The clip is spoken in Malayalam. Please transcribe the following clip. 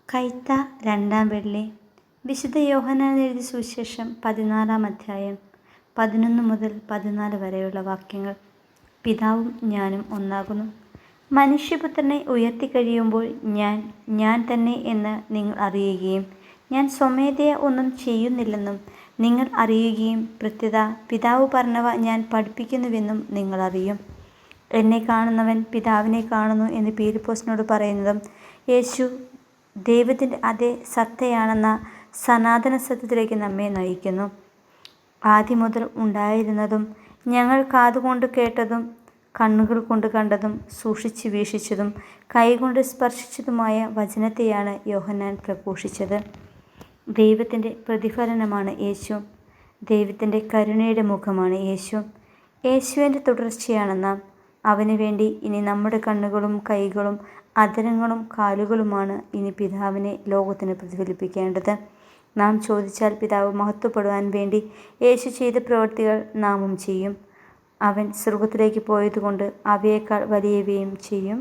കൈത്ത രണ്ടാം വെള്ളി. വിശുദ്ധ യോഹന്നാൻ എഴുതിയ സുവിശേഷം 14-ാം അധ്യായം 11 മുതൽ 14 വരെയുള്ള വാക്യങ്ങൾ. പിതാവും ഞാനും ഒന്നാകുന്നു. മനുഷ്യപുത്രനെ ഉയർത്തിക്കഴിയുമ്പോൾ ഞാൻ തന്നെ എന്ന് നിങ്ങൾ അറിയുകയും ഞാൻ സ്വമേധയാ ഒന്നും ചെയ്യുന്നില്ലെന്നും നിങ്ങൾ അറിയുകയും പ്രത്യുത പിതാവ് പറഞ്ഞവ ഞാൻ പഠിപ്പിക്കുന്നുവെന്നും നിങ്ങൾ അറിയും. എന്നെ കാണുന്നവൻ പിതാവിനെ കാണുന്നു എന്ന് പീലിപ്പോസിനോട് പറയുന്നതും യേശു ദൈവത്തിൻ്റെ അതേ സത്തയാണെന്ന സനാതന സത്യത്തിലേക്ക് നമ്മെ നയിക്കുന്നു. ആദ്യം മുതൽ ഉണ്ടായിരുന്നതും ഞങ്ങൾ കാതുകൊണ്ട് കേട്ടതും കണ്ണുകൾ കൊണ്ട് കണ്ടതും സൂക്ഷിച്ച് വീക്ഷിച്ചതും കൈകൊണ്ട് സ്പർശിച്ചതുമായ വചനത്തെയാണ് യോഹന്നാൻ പ്രഘോഷിച്ചത്. ദൈവത്തിൻ്റെ പ്രതിഫലനമാണ് യേശു. ദൈവത്തിൻ്റെ കരുണയുടെ മുഖമാണ് യേശു. യേശുവിൻ്റെ തുടർച്ചയാണ് നാം. അവന് വേണ്ടി ഇനി നമ്മുടെ കണ്ണുകളും കൈകളും അധരങ്ങളും കാലുകളുമാണ് ഇനി പിതാവിനെ ലോകത്തിന് പ്രതിഫലിപ്പിക്കേണ്ടത്. നാം ചോദിച്ചാൽ പിതാവ് മഹത്വപ്പെടുവാൻ വേണ്ടി യേശു ചെയ്ത പ്രവൃത്തികൾ നാമും ചെയ്യും. അവൻ സ്വർഗത്തിലേക്ക് പോയതുകൊണ്ട് അവയേക്കാൾ വലിയവയും ചെയ്യും.